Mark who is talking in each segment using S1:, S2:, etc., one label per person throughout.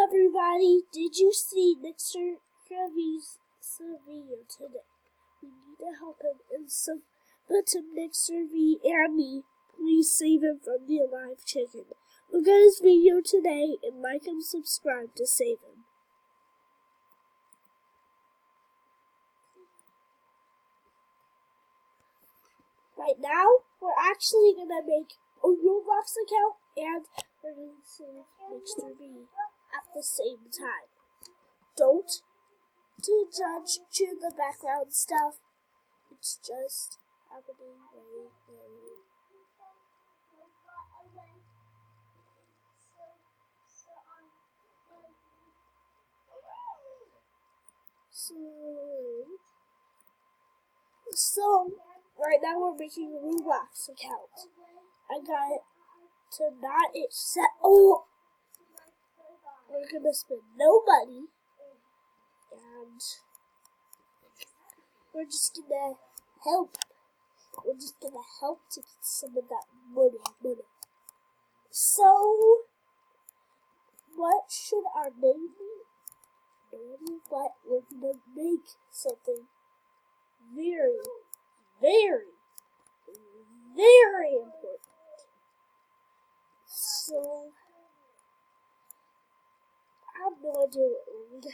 S1: everybody, did you see NICSTERV's video today? We need to help him and but to NICSTERV and me, please save him from the alive chicken. Look at his video today and like and subscribe to save him. Right now, we're actually going to make a ROBLOX account and we're going to save NICSTERV at the same time. Don't judge the background stuff. It's just happening right now. So right now we're making a ROBLOX account. I got it to not it set. Oh, we're gonna spend no money, and we're just gonna help. We're just gonna help to get some of that money. So, what should our name be? But we're gonna make something very important. So, I have no idea what we're gonna do.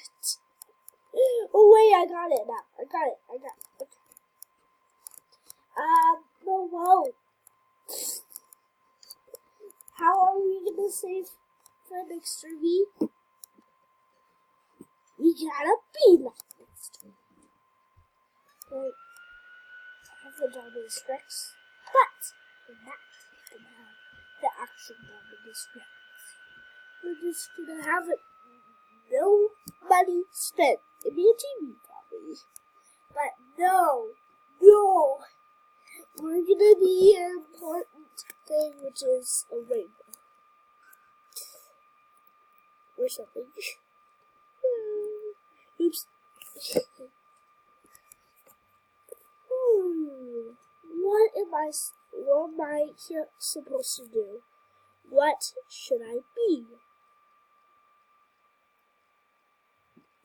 S1: Oh wait, I got it now. I got it. Okay. No, whoa. How are we gonna save for NICSTERV? We gotta be like NICSTERV. Right. I have the Dominus Rex, but we're not gonna have the actual Dominus Rex. We're just gonna have it, no money spent. It'd be a TV probably. But no. We're gonna need an important thing, which is a rainbow. Or something. Oops. What am I supposed to do? What should I be?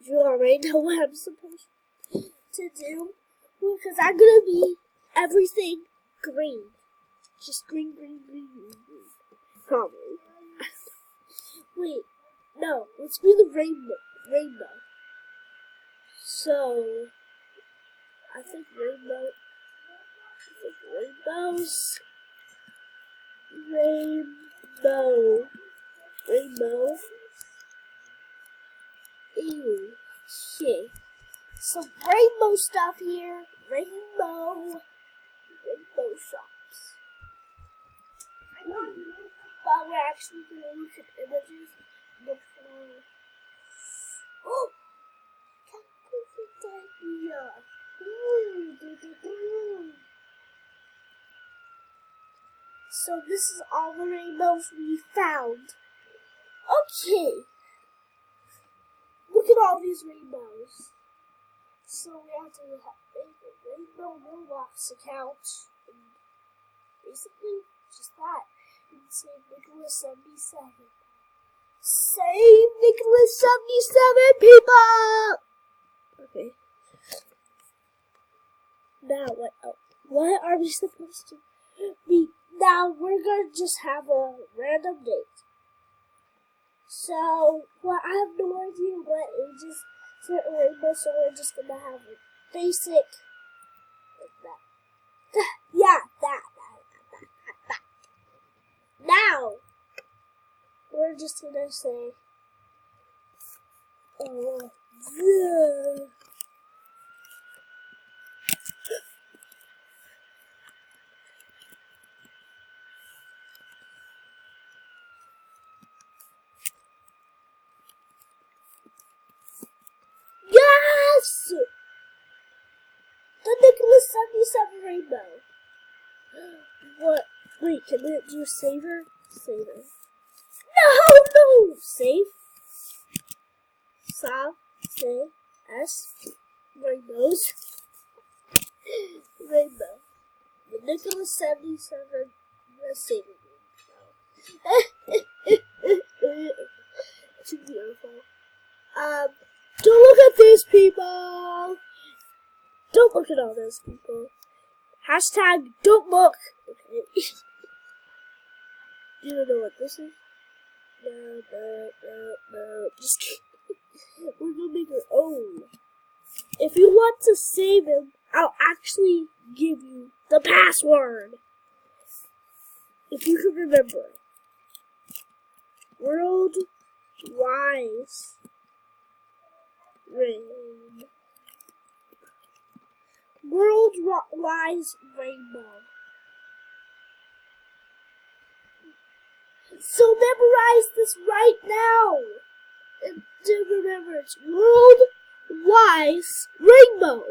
S1: You already know what I'm supposed to do? Because I'm gonna be everything green. Just green. Probably. Wait, no, let's be the rainbow. So, I think rainbows. Ew. Okay. So rainbow stuff here. Rainbow shops. But we're actually going to look at images before. Oh! Perfect idea. So this is all the rainbows we found. Okay. Look at all these rainbows. So we have to make a rainbow ROBLOX account. And basically, just that. And save Nicholas 77. Save Nicholas 77, people! Okay. Now what are we supposed to be? Now we're gonna just have a random date. So, well, I have no idea what ages certain rainbow, so we're just gonna have a basic like that. Yeah, that. Now we're just gonna say yes! The Nicholas 77 rainbow. What? Wait, can it do saver? Saver. No! Save. Say. S. Rainbows. Rainbow. The Nicholas 77 saver rainbow. Too beautiful. people. Don't look at all those people. Hashtag don't look. Okay. You don't know what this is? No. Just kidding. We're gonna make our own. If you want to save him, I'll actually give you the password. If you can remember. World Wise Rain. World Wise Rainbow. So memorize this right now. And do remember, it's World Wise Rainbow.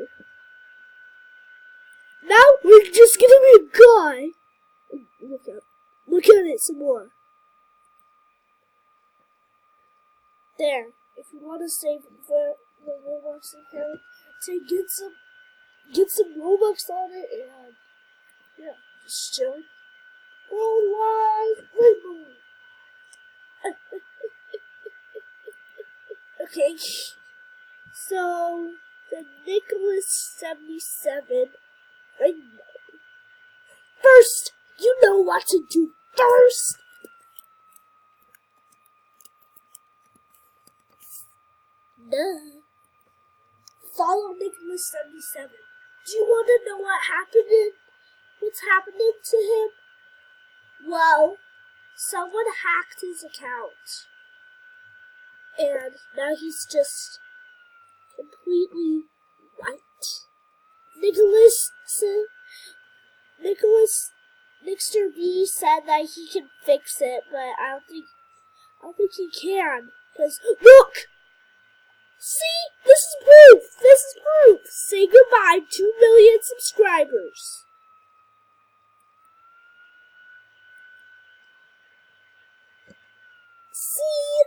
S1: Now we're just gonna be a guy. Look at it some more. There. If you want to save for the Roblox account, say get some Robux on it, and yeah, just chill. Worldwide Rainbow. Okay, so the Nicholas 77 Rainbow. First, you know what to do first. Duh. Follow Nicholas 77. Do you want to know what's happening to him? Well, someone hacked his account. And now he's just completely white. NICSTERV said that he can fix it, but I don't think he can. Because look! See? This is proof! This is proof! Say goodbye, 2 million subscribers. See?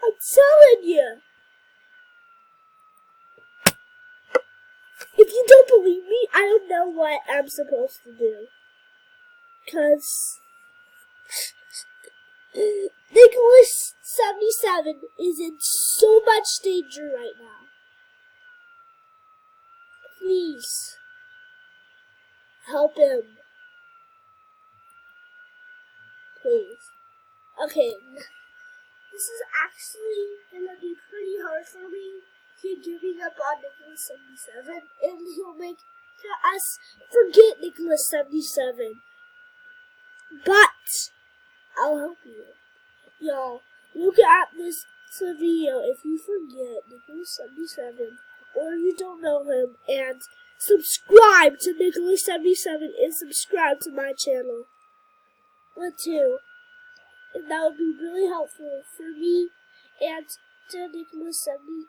S1: I'm telling you. If you don't believe me, I don't know what I'm supposed to do. Because Nicholas 77 is in so much danger right now. Please help him. Please. Okay. This is actually gonna be pretty hard for me. Keep giving up on Nicholas 77, and he'll make us forget Nicholas 77. But I'll help you. Y'all, look at this video if you forget Nicholas 77 or you don't know him, and subscribe to Nicholas 77 and subscribe to my channel. One, two. And that would be really helpful for me and to Nicholas 77.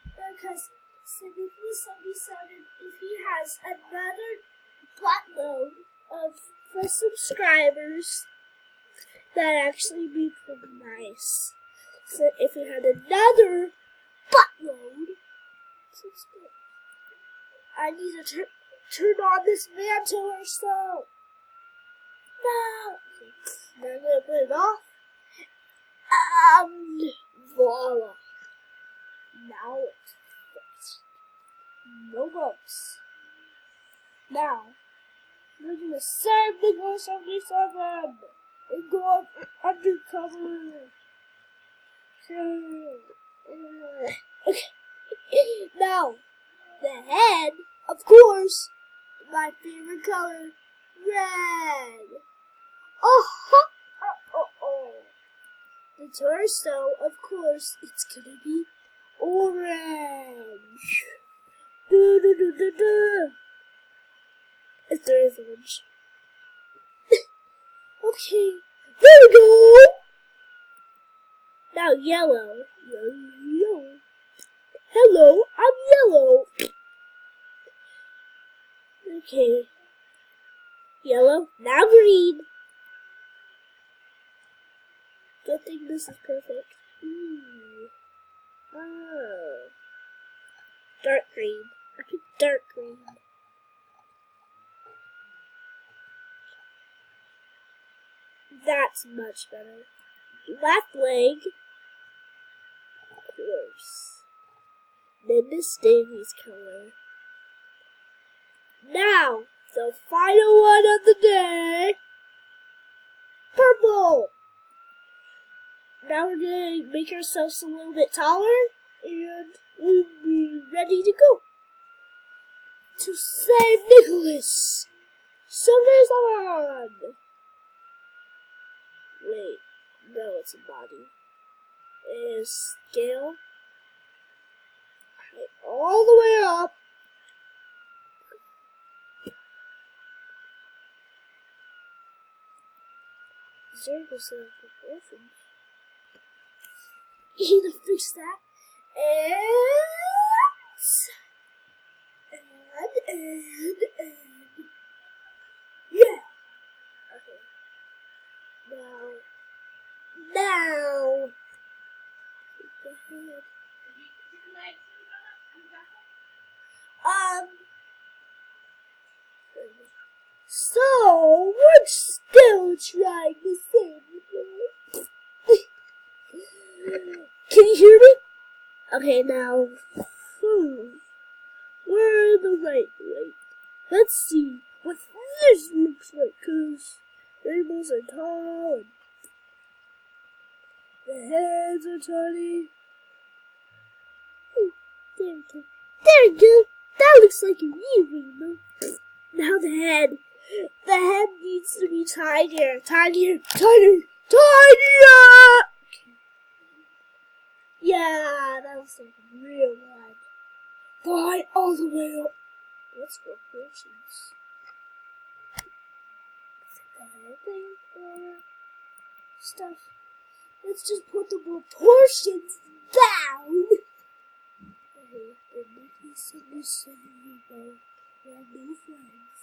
S1: Because Nicholas 77, if he has another buttload of subscribers, that'd actually be pretty nice. So if he had another buttload, I need to turn on this mantle or so. No! Now I'm gonna put it off. And voila. Now it's fixed. No bugs. Now, we're gonna serve Nicholas 77 and go undercover. Okay. Now, the head, of course, my favorite color, red. The torso, of course, it's gonna be orange. If there is orange. Okay, there we go. Now yellow. Yellow. Hello, I'm yellow. Okay. Yellow, now green. Good thing this is perfect. Oh. Dark green. I picked dark green. That's much better. left leg. Of course. Then the Davy's color. Now, the final one of the day. Purple. Now we're going to make ourselves a little bit taller, and we'll be ready to go. To save Nicholas. Summer's on. Wait, no, it's a body. Is scale. All the way up. Zero percent proportions. You need to fix that. And yeah. Okay. Now. Go ahead. So we're still trying to save the Can you hear me? Okay, now. We're the right way. Let's see what this looks like, cause rainbows are tall and the heads are tiny. There we go. There we go. That looks like a real rainbow. Now the head. The head needs to be tinier. Tinier. Tinier. Tinier! Yeah, that looks like a real one. Fly all the way up. What's proportions? Anything or stuff? Let's just put the proportions down. Okay, and make this understandable. We have no friends.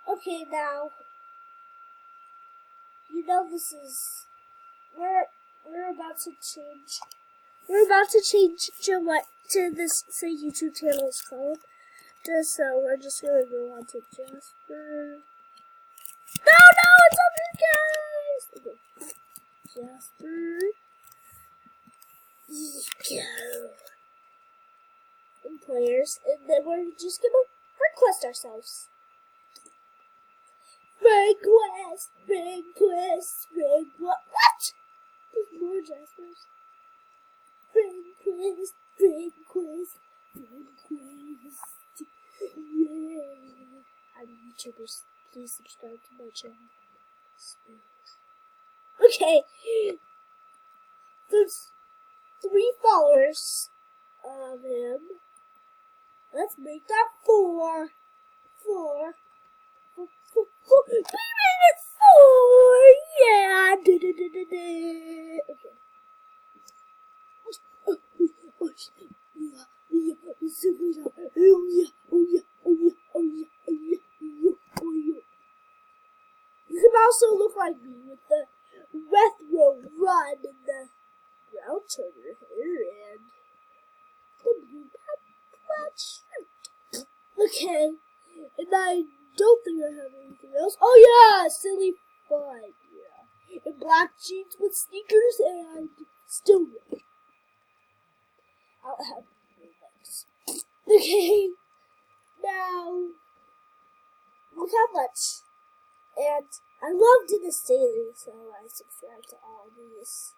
S1: Okay, now you know this is we're about to change. We're about to change to what to this YouTube channel is called. So we're just gonna go on to Jasper. No, it's up here, guys. Okay. Jasper. Go. And players, and then we're just gonna request ourselves. Request. What? There's more Jaspers. Request. Yeah. I'm YouTubers. Please subscribe to my channel. Okay. There's 3 followers of him. Let's make that 4. 4. We made it 4! Yeah! Okay. You can also look like me with the retro run and the brown turner hair and the blue patch. Okay, and I don't think I have anything else. Oh yeah, silly fun. Yeah, and black jeans with sneakers and still red. I'll have legs. Okay, now look how much. And I love Dennis Daily, so I subscribe to all these.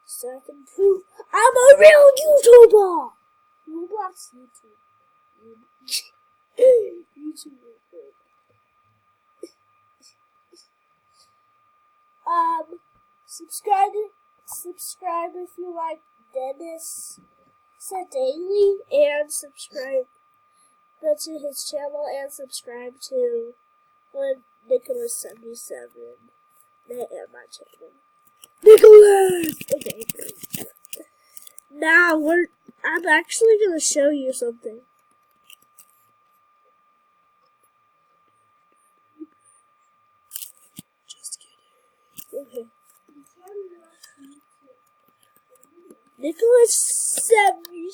S1: So I can prove I'm a real YouTuber! ROBLOX YouTube. YouTube. Subscribe if you like Dennis Daily, and subscribe to his channel, and subscribe to Nicholas 77 and my channel. Nicholas! Okay. Now I'm actually gonna show you something. Just kidding. Okay. Nicholas 77